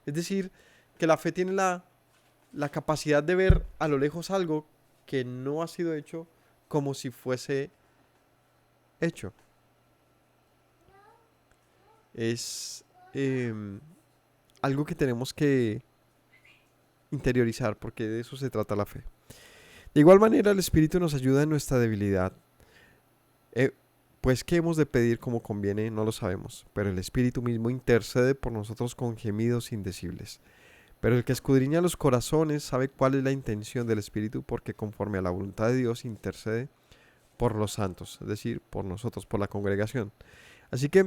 B: Es decir, que la fe tiene la capacidad de ver a lo lejos algo que no ha sido hecho como si fuese hecho. Es algo que tenemos que interiorizar, porque de eso se trata la fe. De igual manera, el Espíritu nos ayuda en nuestra debilidad. Pues qué hemos de pedir como conviene, no lo sabemos, pero el Espíritu mismo intercede por nosotros con gemidos indecibles. Pero el que escudriña los corazones sabe cuál es la intención del Espíritu, porque conforme a la voluntad de Dios intercede por los santos, es decir, por nosotros, por la congregación. Así que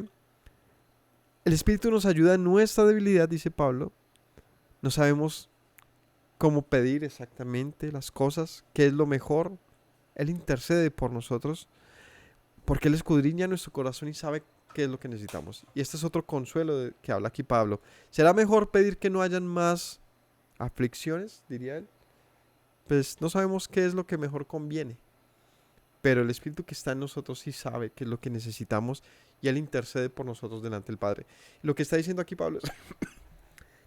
B: el Espíritu nos ayuda en nuestra debilidad, dice Pablo. No sabemos cómo pedir exactamente las cosas, qué es lo mejor. Él intercede por nosotros, porque Él escudriña nuestro corazón y sabe qué es lo que necesitamos. Y este es otro consuelo que habla aquí Pablo. ¿Será mejor pedir que no hayan más aflicciones? Diría él. Pues no sabemos qué es lo que mejor conviene. Pero el Espíritu que está en nosotros sí sabe qué es lo que necesitamos y Él intercede por nosotros delante del Padre. Y lo que está diciendo aquí Pablo es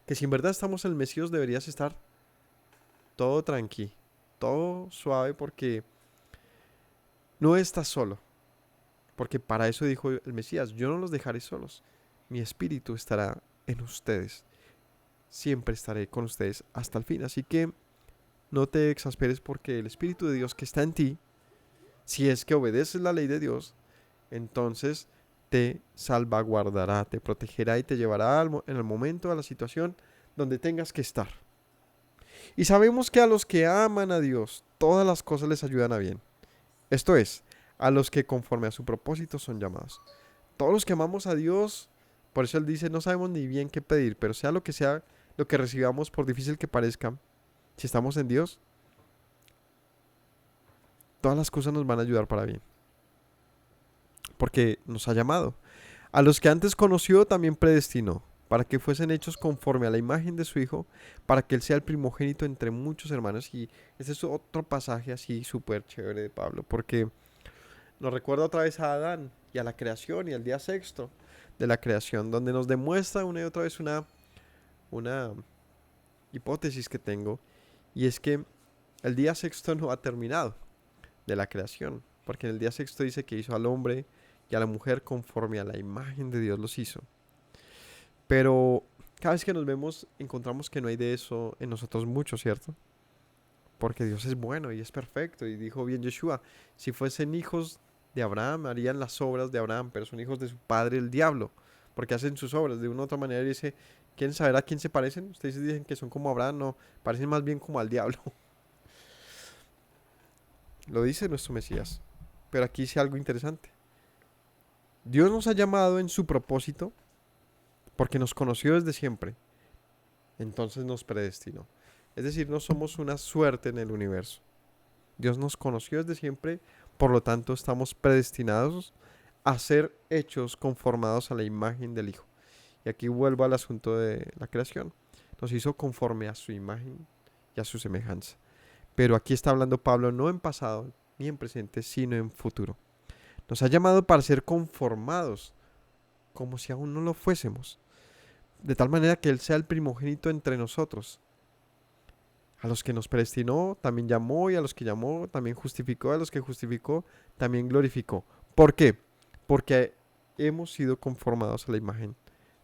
B: que si en verdad estamos en el Mesías deberías estar todo tranquilo, todo suave, porque no estás solo. Porque para eso dijo el Mesías, yo no los dejaré solos. Mi Espíritu estará en ustedes. Siempre estaré con ustedes hasta el fin. Así que no te exasperes, porque el Espíritu de Dios que está en ti, si es que obedeces la ley de Dios, entonces te salvaguardará, te protegerá y te llevará en el momento, a la situación donde tengas que estar. Y sabemos que a los que aman a Dios, todas las cosas les ayudan a bien. Esto es, a los que conforme a su propósito son llamados. Todos los que amamos a Dios, por eso Él dice, no sabemos ni bien qué pedir, pero sea lo que recibamos, por difícil que parezca, si estamos en Dios, todas las cosas nos van a ayudar para bien. Porque nos ha llamado. A los que antes conoció también predestinó para que fuesen hechos conforme a la imagen de su Hijo, para que Él sea el primogénito entre muchos hermanos. Y ese es otro pasaje así súper chévere de Pablo, porque nos recuerda otra vez a Adán y a la creación y al día sexto de la creación, donde nos demuestra una y otra vez una hipótesis que tengo, y es que el día sexto no ha terminado de la creación, porque en el día sexto dice que hizo al hombre y a la mujer conforme a la imagen de Dios los hizo. Pero cada vez que nos vemos encontramos que no hay de eso en nosotros mucho, ¿cierto? Porque Dios es bueno y es perfecto, y dijo bien Yeshua, si fuesen hijos de Abraham harían las obras de Abraham, pero son hijos de su padre el diablo, porque hacen sus obras. De una u otra manera dice, ¿quieren saber a quién se parecen? Ustedes dicen que son como Abraham, no, parecen más bien como al diablo. Lo dice nuestro Mesías. Pero aquí dice algo interesante. Dios nos ha llamado en su propósito porque nos conoció desde siempre. Entonces nos predestinó. Es decir, no somos una suerte en el universo. Dios nos conoció desde siempre, por lo tanto estamos predestinados a ser hechos conformados a la imagen del Hijo. Y aquí vuelvo al asunto de la creación. Nos hizo conforme a su imagen y a su semejanza. Pero aquí está hablando Pablo no en pasado ni en presente, sino en futuro. Nos ha llamado para ser conformados, como si aún no lo fuésemos, de tal manera que Él sea el primogénito entre nosotros. A los que nos predestinó, también llamó, y a los que llamó, también justificó, a los que justificó, también glorificó. ¿Por qué? Porque hemos sido conformados a la imagen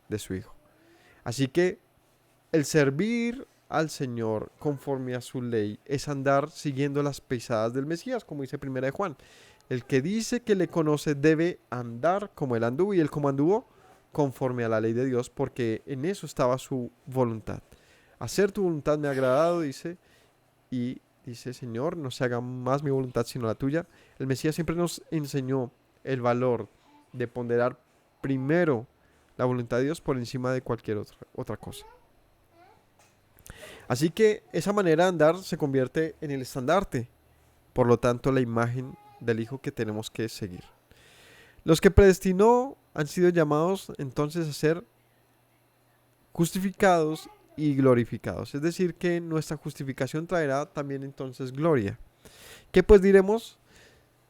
B: de su Hijo. Así que el servir al Señor conforme a su ley es andar siguiendo las pisadas del Mesías, como dice Primera de Juan. El que dice que le conoce debe andar como él anduvo, y él como anduvo conforme a la ley de Dios, porque en eso estaba su voluntad. Hacer tu voluntad me ha agradado, dice, y dice, Señor, no se haga más mi voluntad sino la tuya. El Mesías siempre nos enseñó el valor de ponderar primero la voluntad de Dios por encima de cualquier otra cosa. Así que esa manera de andar se convierte en el estandarte, por lo tanto la imagen del Hijo que tenemos que seguir. Los que predestinó han sido llamados entonces a ser justificados y glorificados. Es decir, que nuestra justificación traerá también entonces gloria. ¿Qué pues diremos?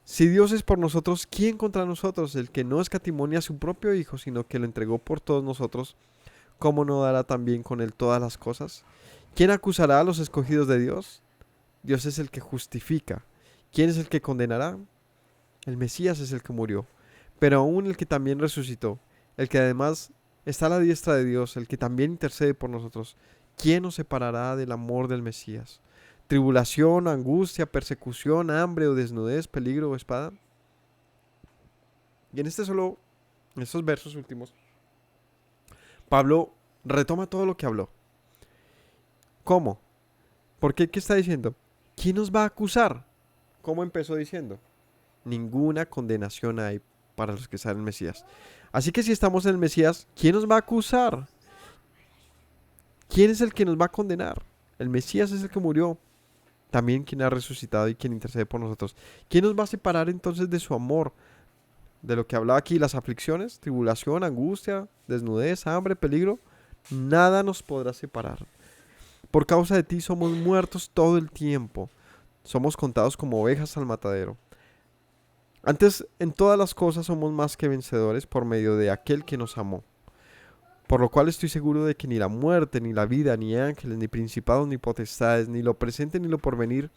B: Si Dios es por nosotros, ¿quién contra nosotros? El que no escatimó a su propio Hijo, sino que lo entregó por todos nosotros, ¿cómo no dará también con él todas las cosas? ¿Quién acusará a los escogidos de Dios? Dios es el que justifica. ¿Quién es el que condenará? El Mesías es el que murió, pero aún el que también resucitó, el que además está a la diestra de Dios, el que también intercede por nosotros. ¿Quién nos separará del amor del Mesías? ¿Tribulación, angustia, persecución, hambre o desnudez, peligro o espada? Y en estos versos últimos, Pablo retoma todo lo que habló. ¿Cómo? ¿Por qué? ¿Qué está diciendo? ¿Quién nos va a acusar? ¿Cómo empezó diciendo? Ninguna condenación hay para los que están en el Mesías. Así que si estamos en el Mesías, ¿quién nos va a acusar? ¿Quién es el que nos va a condenar? El Mesías es el que murió, también quien ha resucitado y quien intercede por nosotros. ¿Quién nos va a separar entonces de su amor? De lo que hablaba aquí, las aflicciones, tribulación, angustia, desnudez, hambre, peligro. Nada nos podrá separar. Por causa de ti somos muertos todo el tiempo. Somos contados como ovejas al matadero. Antes, en todas las cosas somos más que vencedores por medio de aquel que nos amó. Por lo cual estoy seguro de que ni la muerte, ni la vida, ni ángeles, ni principados, ni potestades, ni lo presente, ni lo porvenir,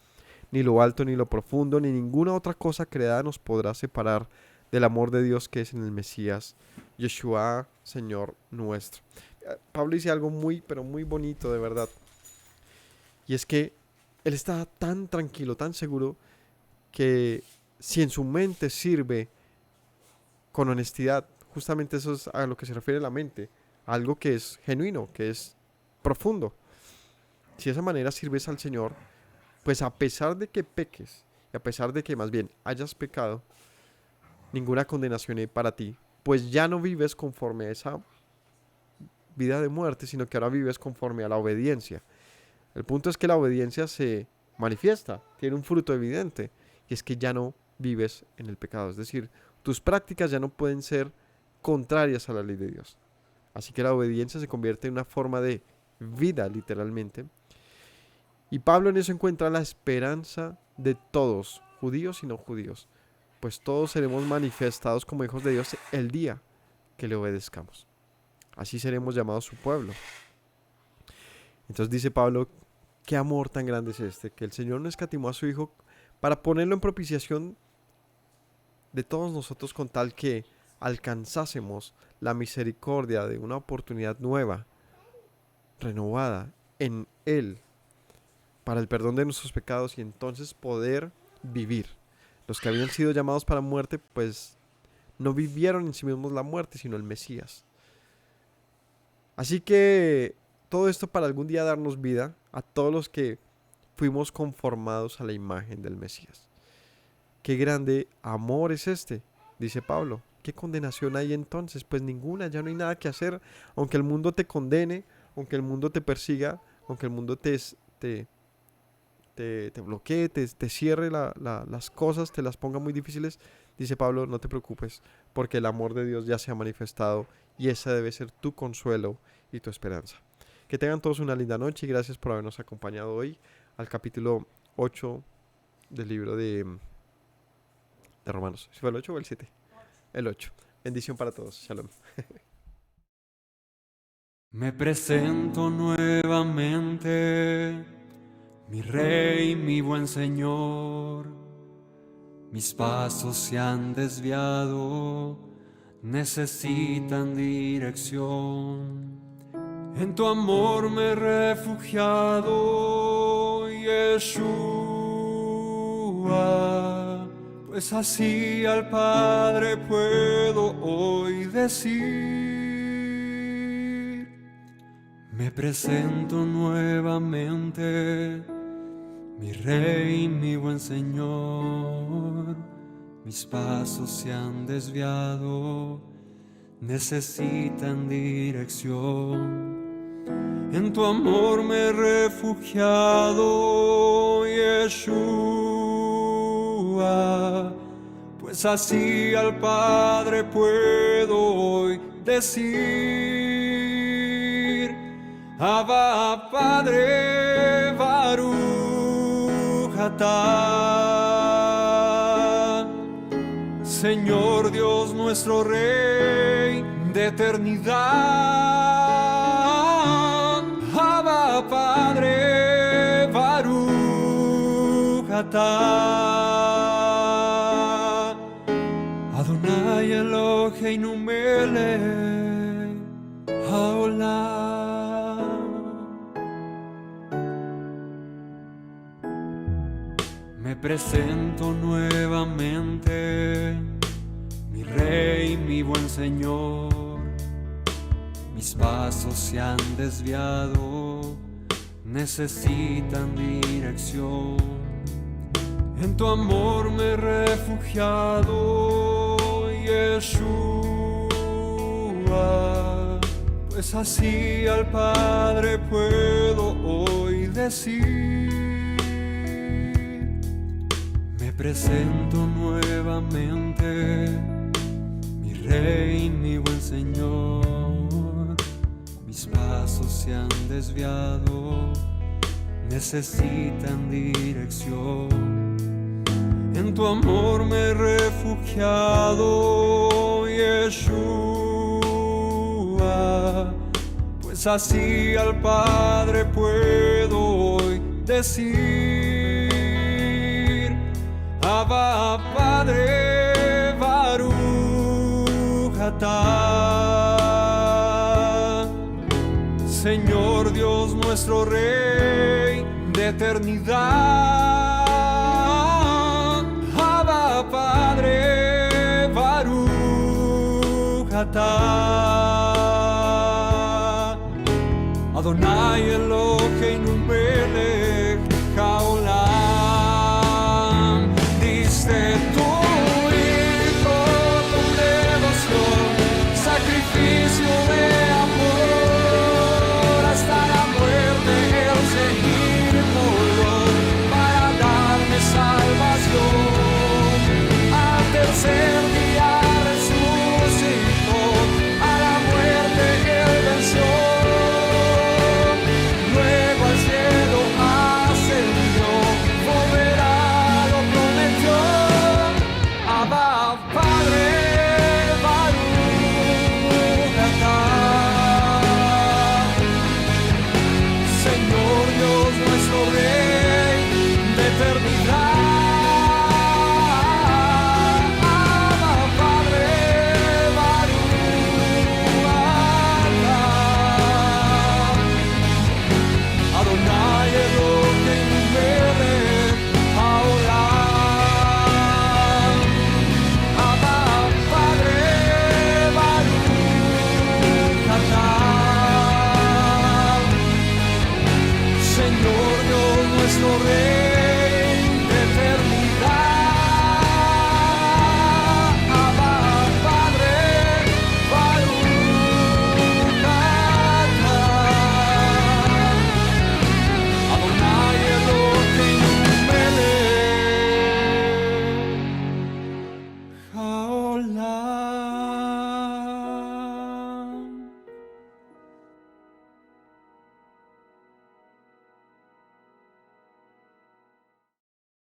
B: ni lo alto, ni lo profundo, ni ninguna otra cosa creada nos podrá separar del amor de Dios que es en el Mesías, Yeshua, Señor nuestro. Pablo dice algo muy, pero muy bonito, de verdad. Y es que él está tan tranquilo, tan seguro, que si en su mente sirve con honestidad, justamente eso es a lo que se refiere la mente, algo que es genuino, que es profundo. Si de esa manera sirves al Señor, pues a pesar de que peques, y a pesar de que más bien hayas pecado, ninguna condenación hay para ti, pues ya no vives conforme a esa vida de muerte, sino que ahora vives conforme a la obediencia. El punto es que la obediencia se manifiesta, tiene un fruto evidente, y es que ya no vives en el pecado. Es decir, tus prácticas ya no pueden ser contrarias a la ley de Dios. Así que la obediencia se convierte en una forma de vida, literalmente. Y Pablo en eso encuentra la esperanza de todos, judíos y no judíos, pues todos seremos manifestados como hijos de Dios el día que le obedezcamos. Así seremos llamados su pueblo. Entonces dice Pablo, qué amor tan grande es este, que el Señor no escatimó a su Hijo para ponerlo en propiciación de todos nosotros con tal que alcanzásemos la misericordia de una oportunidad nueva, renovada en Él, para el perdón de nuestros pecados y entonces poder vivir. Los que habían sido llamados para muerte, pues no vivieron en sí mismos la muerte, sino el Mesías. Así que todo esto para algún día darnos vida a todos los que fuimos conformados a la imagen del Mesías. Qué grande amor es este, dice Pablo. ¿Qué condenación hay entonces? Pues ninguna, ya no hay nada que hacer. Aunque el mundo te condene, aunque el mundo te persiga, aunque el mundo te bloquee, te cierre las cosas, te las ponga muy difíciles, dice Pablo, no te preocupes, porque el amor de Dios ya se ha manifestado y ese debe ser tu consuelo y tu esperanza. Que tengan todos una linda noche y gracias por habernos acompañado hoy al capítulo 8 del libro de Romanos. ¿Si fue el 8 o el 7? El 8. Bendición para todos. Shalom.
C: Me presento nuevamente, mi Rey, mi buen Señor. Mis pasos se han desviado, necesitan dirección. En tu amor me he refugiado, Yeshua, pues así al Padre puedo hoy decir. Me presento nuevamente, mi Rey, mi buen Señor. Mis pasos se han desviado, necesitan dirección. En tu amor me he refugiado, Yeshua, pues así al Padre puedo hoy decir. Abba, Padre, Baruch atah, Señor Dios nuestro Rey de eternidad. Abba, Padre, Baruch atah, Adonai Eloheinu melech haolam. Me presento nuevamente, mi Rey, mi buen Señor. Mis pasos se han desviado, necesitan dirección. En tu amor me he refugiado, Yeshua, pues así al Padre puedo hoy decir. Me presento nuevamente, mi Rey, mi buen Señor. Mis pasos se han desviado, necesitan dirección. En tu amor me he refugiado, Yeshua, pues así al Padre puedo hoy decir. Abba, Padre, Baruch atah, Señor Dios nuestro Rey de eternidad. Abba, Padre, Baruch atah, Adonai Eloheinu melech haolam. Diste tu Hijo con devoción, sacrificio de amor, hasta la muerte Él se inmoló para darme salvación. Al tercer día resucitó, volar.